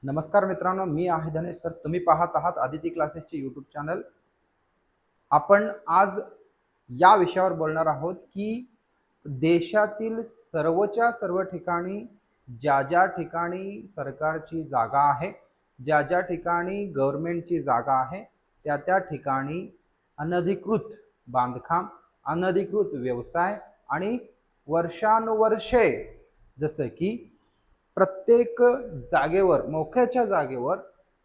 नमस्कार मित्रांनो, मी आहे धनेश सर. तुम्ही पाहत आहात आदिती क्लासेसचे यूट्यूब चॅनल. आपण आज या विषयावर बोलणार आहोत की देशातील सर्वच्या सर्व ठिकाणी ज्या ज्या ठिकाणी सरकारची जागा आहे, ज्या ज्या ठिकाणी गव्हर्नमेंटची जागा आहे, त्या त्या ठिकाणी अनधिकृत बांधकाम, अनधिकृत व्यवसाय आणि वर्षानुवर्षे जसं की प्रत्येक जागेवर, मोक्याच्या जागेवर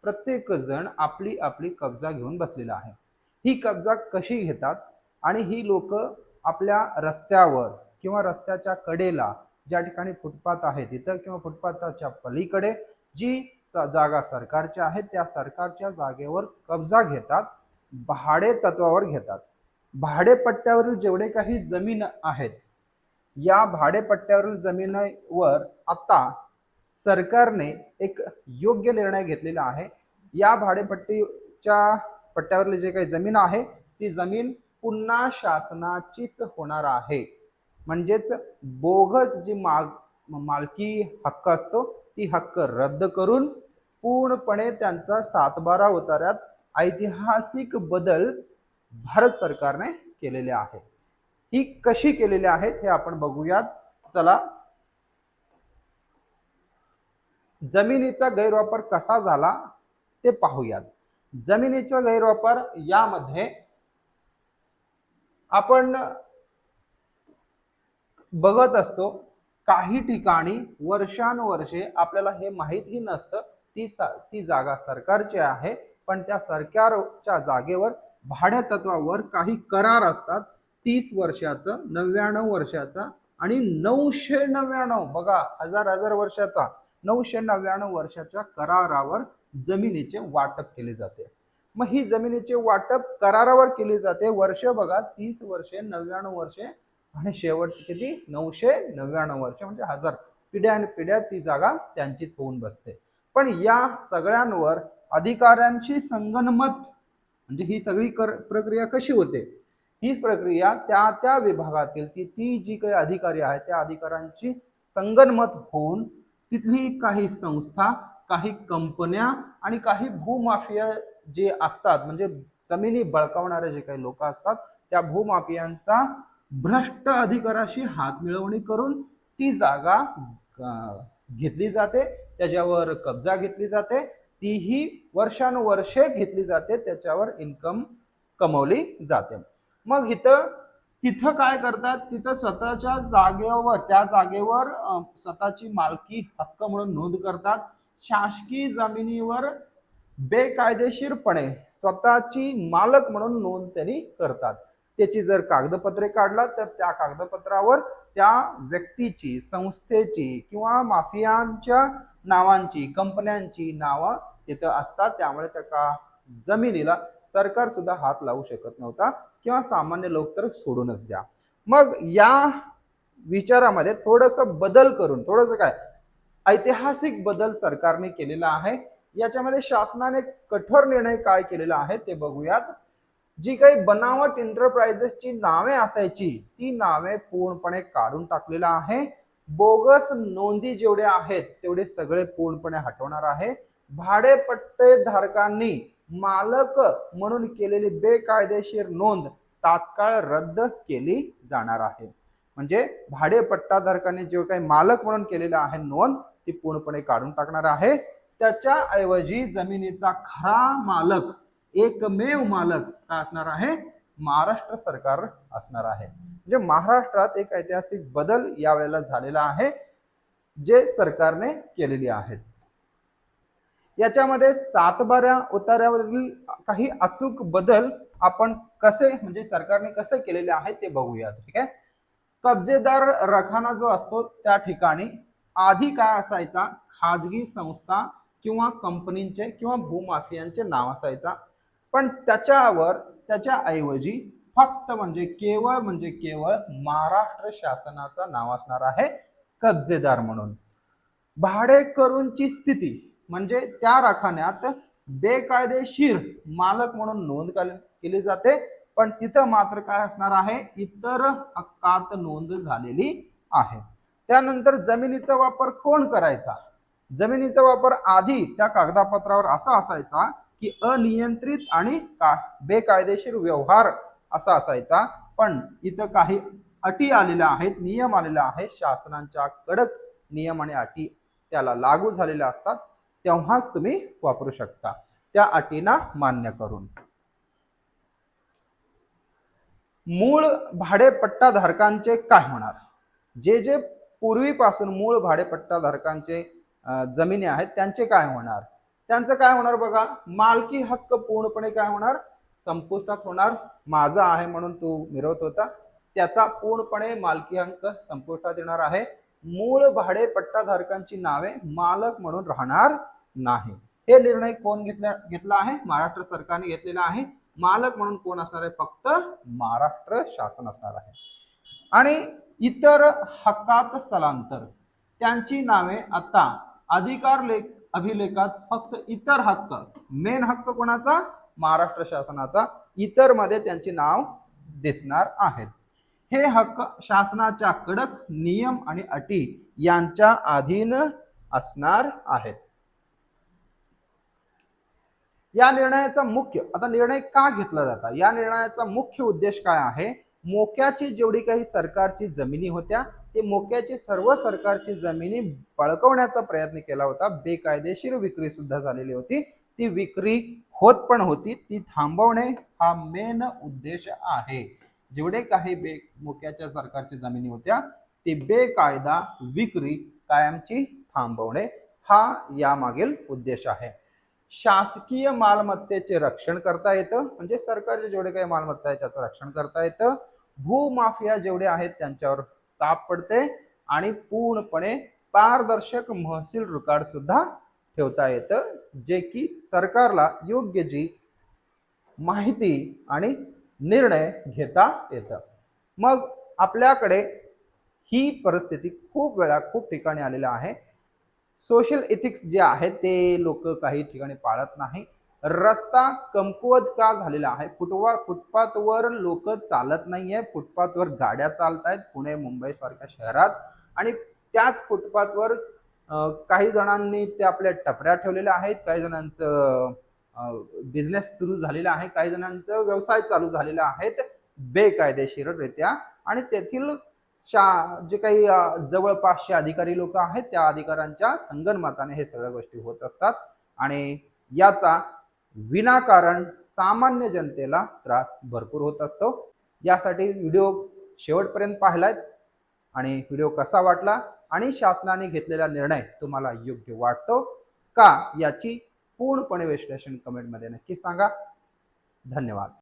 प्रत्येक जण आपली आपली कब्जा घेऊन बसलेला आहे. ही कब्जा कशी घेतात आणि ही लोक आपल्या रस्त्यावर किंवा रस्त्याच्या कडेला ज्या ठिकाणी फुटपाथ आहे तिथं किंवा फुटपाथाच्या पलीकडे जी जागा सरकारच्या आहेत त्या सरकारच्या जागेवर कब्जा घेतात, भाडे तत्वावर घेतात. भाडेपट्ट्यावरील जेवढे काही जमीन आहेत, या भाडेपट्ट्यावरील जमिनीवर आता सरकारने एक योग्य निर्णय घेतलेला आहे. या भाडेपट्टीच्या पट्ट्यावरली जे काही जमीन आहे ती जमीन पुन्हा शासनाचीच होणार आहे. म्हणजेच बोगस जी मालकी हक्क असतो ती हक्क रद्द करून पूर्णपणे त्यांचा 7/12 उतार्यात ऐतिहासिक बदल भारत सरकारने केलेले आहेत. ही कशी केलेली आहेत हे आपण बघूयात. चला, जमिनीचा गैरवापर कसा झाला ते पाहूयात. जमिनीचा गैरवापर यामध्ये आपण बघत असतो काही ठिकाणी वर्षानुवर्षे आपल्याला हे माहितही नसतं ती जागा सरकारची आहे, पण त्या सरकारच्या जागेवर भाड्या तत्वावर काही करार असतात. 30 वर्षाचं, 99 वर्षाचा आणि 999, बघा, हजार वर्षाचा, 999 वर्षाच्या करारावर जमिनीचे वाटप केले जाते. मग ही जमिनीचे वाटप करारावर केले जाते. वर्ष बघा, 30 वर्षे, 99 वर्षे आणि शेवटची किती, 999 वर्ष, म्हणजे 1000 पिढ्यान पिढ्या ती जागा त्यांचीच होऊन बसते. पण या सगळ्यांवर अधिकाऱ्यांची संगनमत, म्हणजे ही सगळी प्रक्रिया कशी होते, ही प्रक्रिया त्या त्या विभागातील ती जी काही अधिकारी आहेत त्या अधिकाऱ्यांची संगनमत होऊन तिथली काही संस्था, काही कंपन्या आणि काही भूमाफिया जे असतात, म्हणजे जमिनी बळकावणारे जे काही लोक असतात, त्या भूमाफियांचा भ्रष्ट अधिकाराशी हात मिळवणी करून ती जागा घेतली जाते, त्याच्यावर कब्जा घेतली जाते. तीही वर्षानुवर्षे घेतली जाते, त्याच्यावर इन्कम कमवली जाते. मग तिथं काय करतात, तिथं स्वतःच्या जागेवर, त्या जागेवर स्वतःची मालकी हक्क म्हणून नोंद करतात. शासकीय जमिनीवर बेकायदेशीरपणे स्वतःची मालक म्हणून नोंद त्यांनी करतात. त्याची जर कागदपत्रे काढला तर त्या कागदपत्रावर त्या व्यक्तीची, संस्थेची किंवा माफियांच्या नावांची, कंपन्यांची नावं तिथं असतात. त्यामुळे त्या जमिनीला सरकार सुद्धा हात लावू शकत नव्हता किंवा सामान्य लोक तर सोडूनच द्या. मग या विचारामध्ये थोडस बदल करून, थोडस काय ऐतिहासिक बदल सरकारने केलेला आहे. याच्यामध्ये शासनाने कठोर निर्णय काय केलेला आहे ते बघूयात. जी काही बनावट एंटरप्राइजेसची नावे असायची ती नावे पूर्णपणे काढून टाकलेला आहे. बोगस नोंदी जेवढे आहेत तेवढे सगळे पूर्णपणे हटवणार आहे. भाडेपट्टे धारकांनी मालक म्हणून केलेली बेकायदेशीर नोंद तात्काळ रद्द केली जाणार आहे. म्हणजे भाडेपट्टाधारकांनी जे काही मालक म्हणून केलेलं आहे नोंद ती पूर्णपणे काढून टाकणार आहे. त्याच्या ऐवजी जमिनीचा खरा मालक, एकमेव मालक काय असणार आहे, महाराष्ट्र सरकार असणार आहे. म्हणजे महाराष्ट्रात एक ऐतिहासिक बदल यावेळेला झालेला आहे जे सरकारने केलेली आहेत. याच्यामध्ये 7/12 उतार्यावरील काही अचूक बदल आपण कसे, म्हणजे सरकारने कसे केलेले आहेत ते बघूया. ठीक आहे. कब्जेदार रखाना जो असतो त्या ठिकाणी आधी काय असायचा, खाजगी संस्था किंवा कंपनीचे किंवा भूमाफियांचे नाव असायचा. पण त्याच्या ऐवजी फक्त म्हणजे केवळ महाराष्ट्र शासनाचा नाव असणार आहे कब्जेदार म्हणून. भाडेकरूंची स्थिती म्हणजे त्या रखान्यात बेकायदेशीर मालक म्हणून नोंद केली जाते, पण तिथं मात्र काय असणार आहे, इतर हक्कात नोंद झालेली आहे. त्यानंतर जमिनीचा वापर कोण करायचा, जमिनीचा वापर आधी त्या कागदापत्रावर असा असायचा की अनियंत्रित आणि बेकायदेशीर व्यवहार असा असायचा, पण इथं काही अटी आलेल्या आहेत, नियम आलेले आहेत, शासनाच्या कडक नियम आणि अटी त्याला लागू झालेल्या असतात, तेव्हाच तुम्ही वापरू शकता त्या अटींना मान्य करून. मूळ भाडेपट्टाधारकांचे काय होणार? जे जे पूर्वीपासून मूळ भाडेपट्टाधारकांचे जमिनी आहेत त्यांचे काय होणार? त्यांचं काय होणार बघा, मालकी हक्क पूर्णपणे काय होणार, संपुष्टात होणार. माझा आहे म्हणून तू मिरवत होता, त्याचा पूर्णपणे मालकी हक्क संपुष्टात येणार आहे. मूळ भाडेपट्टाधारकांची नावे मालक म्हणून राहणार नाही. हे निर्णय कोण घेतला आहे? महाराष्ट्र सरकारने घेतलेला आहे. मालक म्हणून कोण असणार आहे? फक्त महाराष्ट्र शासन असणार आहे. आणि इतर हक्कात स्थलांतर, त्यांची नावे आता अधिकार अभिलेखात फक्त इतर हक्क, मेन हक्क कोणाचा? महाराष्ट्र शासनाचा. इतर मध्ये त्यांची नाव दिसणार आहेत. हे हक्क शासनाच्या कडक नियम आणि अटी यांच्या अधीन असणार आहेत. या निर्णयाचा आता निर्णय का घेतला जाता? या निर्णयाचा मुख्य उद्देश काय आहे? मोक्याची जेवढी काही सरकारची जमिनी होत्या, ते मोक्याची सर्व सरकारची जमिनी बळकवण्याचा प्रयत्न केला होता. बेकायदेशीर विक्री सुद्धा झालेली होती. ती विक्री होत पण होती, ती थांबवणे हा मेन उद्देश आहे. जेवढे काही मोक्याच्या सरकारची जमिनी होत्या ती बेकायदा विक्री कायमची थांबवणे हा यामागील उद्देश आहे. शासकीय मालमत्तेचे रक्षण करता येतं, म्हणजे सरकारचे जेवढे काही मालमत्ता आहे त्याचं रक्षण करता येतं. भूमाफिया जेवढे आहेत त्यांच्यावर चाप पडते आणि पूर्णपणे पारदर्शक महसूल रेकॉर्ड सुद्धा ठेवता येतं, जे की सरकारला योग्य जी माहिती आणि निर्णय घेता येतं. मग आपल्याकडे ही परिस्थिती खूप वेळा खूप ठिकाणी आलेला आहे. सोशल एथिक्स जे आहे ते लोक काही ठिकाणी पाळत नाही. रस्ता कमकुवत का झालेला आहे? फुटपाथवर लोक चालत नाहीये, फुटपाथवर गाड्या चालतायत पुणे मुंबई सारख्या शहरात. आणि त्याच फुटपाथवर काही जणांनी ते आपल्या टपऱ्या ठेवलेल्या आहेत, काही जणांचं बिझनेस सुरू झालेला आहे, काही जणांचं व्यवसाय चालू झालेला आहेत बेकायदेशीररित्या. आणि तेथील जे काही जवळपासचे अधिकारी लोक आहेत त्या अधिकाऱ्यांच्या संगनमताने हे सगळ्या गोष्टी होत असतात आणि याचा विनाकारण सामान्य जनतेला त्रास भरपूर होत असतो. यासाठी व्हिडिओ शेवटपर्यंत पाहिलात आणि व्हिडिओ कसा वाटला आणि शासनाने घेतलेला निर्णय तुम्हाला योग्य वाटतो का याची पूर्णपणे विश्लेषण कमेंटमध्ये नक्की सांगा. धन्यवाद.